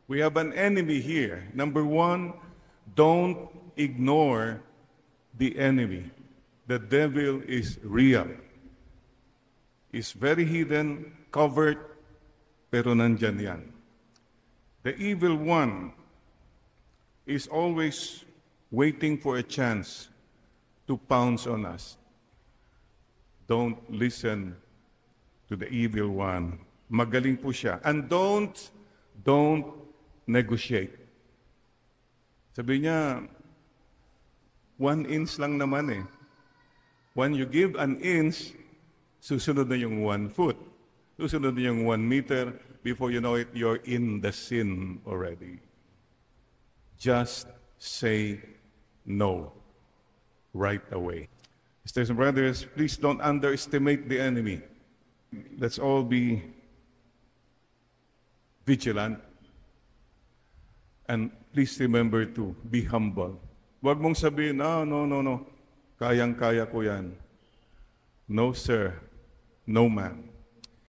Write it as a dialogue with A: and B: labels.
A: We have an enemy here. Number one, don't ignore the enemy. The devil is real. He's very hidden, covered, pero nandyan yan. The evil one is always waiting for a chance to pounce on us. Don't listen to the evil one. Magaling po siya. And don't negotiate. Sabi niya, 1 inch lang naman eh. When you give an inch, susunod na yung 1 foot. Susunod na yung 1 meter. Before you know it, you're in the sin already. Just say no right away. Sisters and brothers, please don't underestimate the enemy. Let's all be vigilant. And please remember to be humble. Huwag mong sabihin, no. Kayang-kaya ko yan. No, sir. No, ma'am.